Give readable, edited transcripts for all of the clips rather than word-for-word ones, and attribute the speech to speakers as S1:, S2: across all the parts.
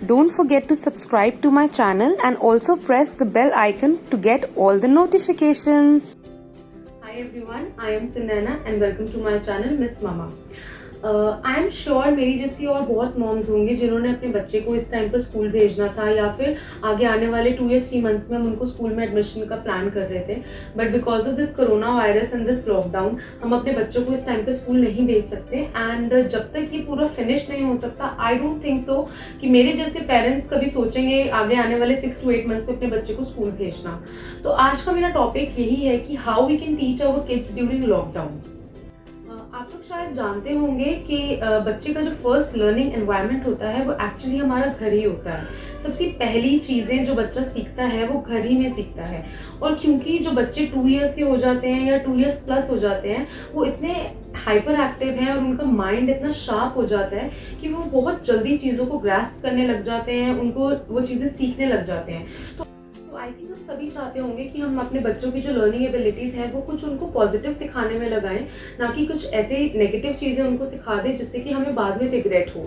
S1: Don't forget to subscribe to my channel and also press the bell icon to get all the notifications.
S2: Hi everyone, I am Sunaina and welcome to my channel Miss Mama. I am sure मेरी जैसी और बहुत moms होंगी जिन्होंने अपने बच्चे को इस टाइम पर स्कूल भेजना था या फिर आगे आने वाले 2 या 3 मंथ्स में हम उनको स्कूल में एडमिशन का प्लान कर रहे थे, but because of this corona virus and this lockdown हम अपने बच्चों को इस टाइम पर स्कूल नहीं भेज सकते। एंड जब तक ये पूरा फिनिश नहीं हो सकता आई डोंट थिंक सो कि मेरे जैसे पेरेंट्स कभी सोचेंगे आगे आने वाले 6 to 8 मंथ्स में अपने बच्चे को स्कूल भेजना। तो आज का मेरा टॉपिक यही है कि how we can teach our kids during lockdown. आप लोग शायद जानते होंगे कि बच्चे का जो फर्स्ट लर्निंग एनवायरनमेंट होता है वो एक्चुअली हमारा घर ही होता है। सबसे पहली चीज़ें जो बच्चा सीखता है वो घर ही में सीखता है। और क्योंकि जो बच्चे 2 इयर्स के हो जाते हैं या 2 इयर्स प्लस हो जाते हैं वो इतने हाइपर एक्टिव हैं और उनका माइंड इतना शार्प हो जाता है कि वो बहुत जल्दी चीज़ों को ग्रास्प करने लग जाते हैं, उनको वो चीज़ें सीखने लग जाते हैं। तो आई थिंक हम सभी चाहते होंगे कि हम अपने बच्चों की जो लर्निंग एबिलिटीज़ हैं वो कुछ उनको पॉजिटिव सिखाने में लगाएं, ना कि कुछ ऐसे नेगेटिव चीज़ें उनको सिखा दें जिससे कि हमें बाद में रिग्रेट हो।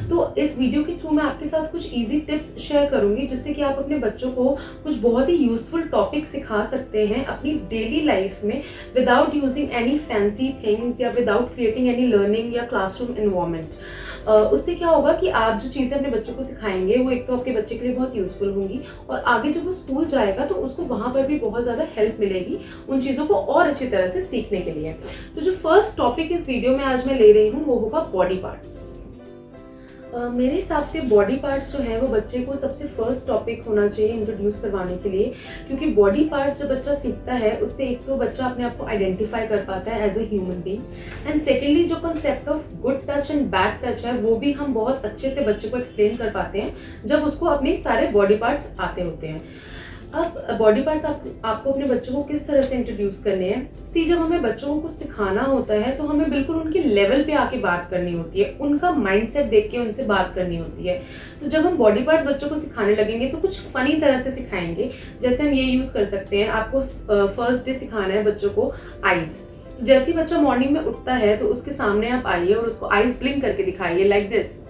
S2: तो इस वीडियो के थ्रू मैं आपके साथ कुछ इजी टिप्स शेयर करूंगी जिससे कि आप अपने बच्चों को कुछ बहुत ही यूजफुल टॉपिक सिखा सकते हैं अपनी डेली लाइफ में without using any fancy things या विदाउट क्रिएटिंग एनी लर्निंग या क्लासरूम एनवायरनमेंट। उससे क्या होगा कि आप जो चीज़ें अपने बच्चों को सिखाएंगे वो एक तो आपके बच्चे के लिए बहुत यूजफुल होंगी और आगे जब वो स्कूल जाएगा तो उसको वहाँ पर भी बहुत ज़्यादा हेल्प मिलेगी उन चीज़ों को और अच्छी तरह से सीखने के लिए। तो जो फर्स्ट टॉपिक इस वीडियो में आज मैं ले रही हूँ वो होगा बॉडी पार्ट्स। मेरे हिसाब से बॉडी पार्ट्स जो है वो बच्चे को सबसे फर्स्ट टॉपिक होना चाहिए इंट्रोड्यूस करवाने के लिए, क्योंकि बॉडी पार्ट्स जब बच्चा सीखता है उससे एक तो बच्चा अपने आप को आइडेंटिफाई कर पाता है as a human being, and secondly जो concept of good touch and bad touch है वो भी हम बहुत अच्छे से बच्चे को एक्सप्लेन कर पाते हैं जब उसको अपने सारे बॉडी पार्ट्स आते होते हैं। अब बॉडी पार्ट्स आपको अपने बच्चों को किस तरह से इंट्रोड्यूस करने हैं। जब हमें बच्चों को कुछ सिखाना होता है तो हमें बिल्कुल उनके लेवल पे आके बात करनी होती है, उनका माइंडसेट देख के उनसे बात करनी होती है। तो जब हम बॉडी पार्ट्स बच्चों को सिखाने लगेंगे तो कुछ फनी तरह से सिखाएंगे। जैसे हम ये यूज कर सकते हैं, आपको फर्स्ट डे सिखाना है बच्चों को आईज। जैसे ही बच्चा मॉर्निंग में उठता है तो उसके सामने आप आइए और उसको आईज ब्लिंक करके दिखाइए लाइक दिस।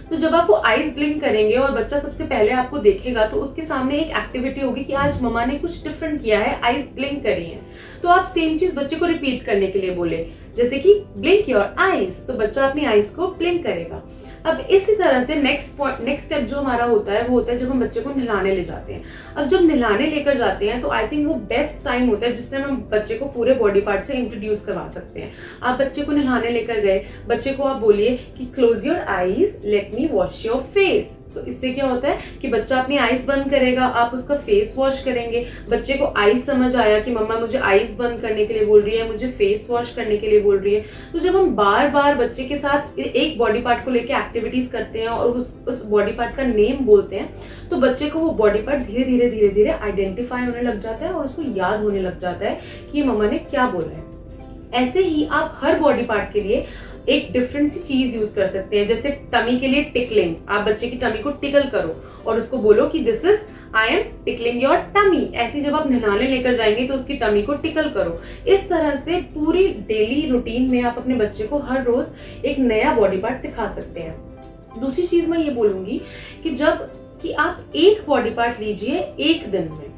S2: तो जब आप वो आईज ब्लिंक करेंगे और बच्चा सबसे पहले आपको देखेगा तो उसके सामने एक एक्टिविटी होगी कि आज मम्मा ने कुछ डिफरेंट किया है, आईज ब्लिंक करी है। तो आप सेम चीज बच्चे को रिपीट करने के लिए बोले, जैसे कि ब्लिंक योर आईज, तो बच्चा अपनी आईज को ब्लिंक करेगा। अब इसी तरह से नेक्स्ट स्टेप जो हमारा होता है वो होता है जब हम बच्चे को नहलाने ले जाते हैं। अब जब नहलाने लेकर जाते हैं तो आई थिंक वो बेस्ट टाइम होता है जिसमें हम बच्चे को पूरे बॉडी पार्ट से इंट्रोड्यूस करवा सकते हैं। आप बच्चे को नहलाने लेकर गए, बच्चे को आप बोलिए कि close your eyes, let me wash your face. तो इससे क्या होता है कि बच्चा अपनी आईज बंद करेगा, आप उसका फेस वॉश करेंगे। बच्चे को आईज समझ आया कि मम्मा मुझे आईज बंद करने के लिए बोल रही है, मुझे फेस वॉश करने के लिए बोल रही है। तो जब हम बार बार बच्चे के साथ एक बॉडी पार्ट को लेकर एक्टिविटीज करते हैं और उस बॉडी पार्ट का नेम बोलते हैं तो बच्चे को वो बॉडी पार्ट धीरे धीरे धीरे धीरे आइडेंटिफाई होने लग जाता है और उसको याद होने लग जाता है कि मम्मा ने क्या बोला है। ऐसे ही आप हर बॉडी पार्ट के लिए एक डिफरेंट सी चीज यूज कर सकते हैं। जैसे टमी के लिए टिकलिंग, आप बच्चे की टमी को टिकल करो और उसको बोलो कि this is I am tickling your tummy. ऐसी जब आप नहलाने लेकर जाएंगे तो उसकी टमी को टिकल करो। इस तरह से पूरी डेली रूटीन में आप अपने बच्चे को हर रोज एक नया बॉडी पार्ट सिखा सकते हैं। दूसरी चीज मैं ये बोलूंगी कि आप एक बॉडी पार्ट लीजिए एक दिन में,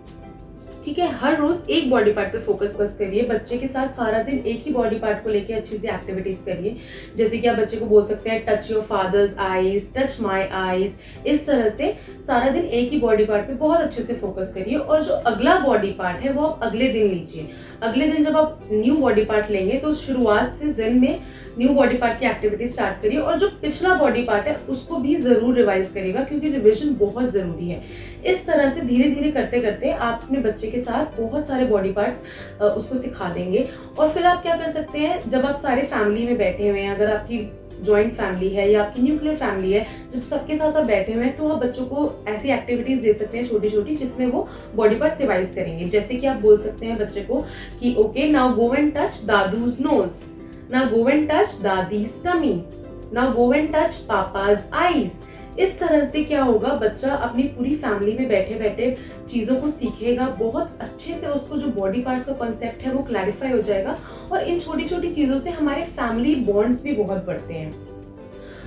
S2: ठीक है। हर रोज एक बॉडी पार्ट पे फोकस करिए। बच्चे के साथ सारा दिन एक ही बॉडी पार्ट को लेके अच्छी सी एक्टिविटीज करिए। जैसे कि आप बच्चे को बोल सकते हैं touch your fathers eyes, touch my eyes. इस तरह से सारा दिन एक ही बॉडी पार्ट पे बहुत अच्छे से फोकस करिए और जो अगला बॉडी पार्ट है वो आप अगले दिन लीजिए। अगले दिन जब आप न्यू बॉडी पार्ट लेंगे तो शुरुआत से दिन में न्यू बॉडी पार्ट की एक्टिविटी स्टार्ट करिए और जो पिछला बॉडी पार्ट है उसको भी जरूर रिवाइज करिएगा क्योंकि रिविजन बहुत जरूरी है। इस तरह से धीरे धीरे करते करते आप अपने बच्चे के साथ बहुत सारे बॉडी पार्ट्स उसको सिखा देंगे। और फिर आप क्या कर सकते हैं, जब आप सारे फैमिली में बैठे हुए हैं, अगर आपकी जॉइंट फैमिली है या आपकी न्यूक्लियर फैमिली है, जब सबके साथ आप बैठे हुए हैं तो आप बच्चों को ऐसी एक्टिविटीज दे सकते हैं छोटी छोटी जिसमें वो बॉडी पार्ट्स रिवाइज करेंगे। जैसे कि आप बोल सकते हैं बच्चे को कि okay now go and touch dadu's nose, now go and touch dadi's tummy, now go and touch papa's eyes. इस तरह से क्या होगा, बच्चा अपनी पूरी फैमिली में बैठे बैठे चीजों को सीखेगा, बहुत अच्छे से उसको जो बॉडी पार्ट्स का कॉन्सेप्ट है वो क्लैरिफाई हो जाएगा और इन छोटी छोटी चीजों से हमारे फैमिली बॉन्ड्स भी बहुत बढ़ते हैं।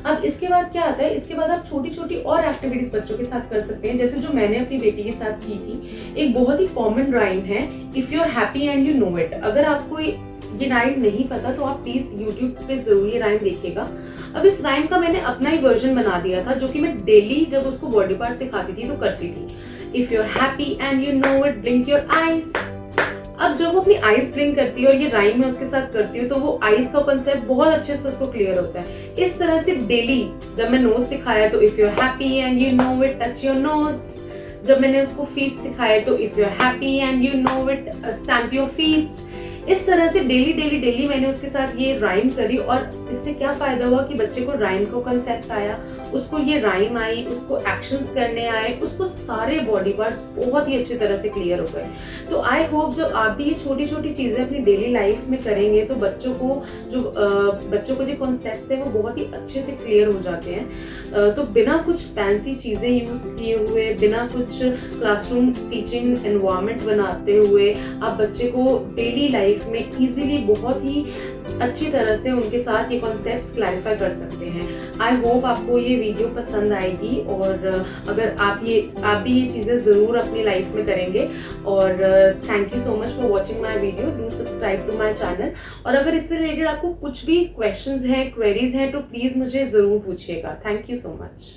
S2: अब इसके बाद क्या आता है, इसके बाद आप छोटी छोटी और एक्टिविटीज बच्चों के साथ कर सकते हैं, जैसे जो मैंने अपनी बेटी के साथ की थी। एक बहुत ही कॉमन राइम है, if you are happy and you know it. अगर आपको ये राइम नहीं पता तो आप प्लीज यूट्यूब पे जरूर ये राइम देखिएगा। अब इस राइम का मैंने अपना ही वर्जन बना दिया था, जो कि मैं डेली जब उसको बॉडी पार्ट सिखाती थी तो करती थी। If you are happy and you know it, blink your eyes. अब जब वो अपनी आईज ब्लिंक करती है और ये राइम मैं उसके साथ करती हूँ, तो वो आईज का कंसेप्ट बहुत अच्छे से उसको क्लियर होता है। इस तरह से डेली जब मैं नोज सिखाया तो if you are happy and you know it, touch your nose. जब मैंने उसको फीट सिखाया तो if you are happy and you know it, stamp your feets. इस तरह से डेली डेली डेली मैंने उसके साथ ये राइम करी, और इससे क्या फायदा हुआ कि बच्चे को राइम को कंसेप्ट आया, उसको ये राइम आई, उसको एक्शंस करने आए, उसको सारे बॉडी पार्ट्स बहुत ही अच्छी तरह से क्लियर हो गए। तो आई होप जब आप भी ये छोटी छोटी चीजें अपनी डेली लाइफ में करेंगे तो बच्चों को जो कॉन्सेप्ट है वो बहुत ही अच्छे से क्लियर हो जाते हैं। तो बिना कुछ फैंसी चीजें यूज किए हुए, बिना कुछ क्लासरूम टीचिंग एनवायरनमेंट बनाते हुए, आप बच्चे को डेली लाइफ में इजीली बहुत ही अच्छी तरह से उनके साथ ये कॉन्सेप्ट्स क्लैरिफाई कर सकते हैं। आई होप आपको ये वीडियो पसंद आएगी, और अगर आप भी ये चीज़ें ज़रूर अपनी लाइफ में करेंगे। और thank you so much for watching my video. Do subscribe to my channel. और अगर इससे रिलेटेड आपको कुछ भी क्वेश्चंस हैं, क्वेरीज हैं, तो प्लीज़ मुझे ज़रूर पूछिएगा। Thank you so much.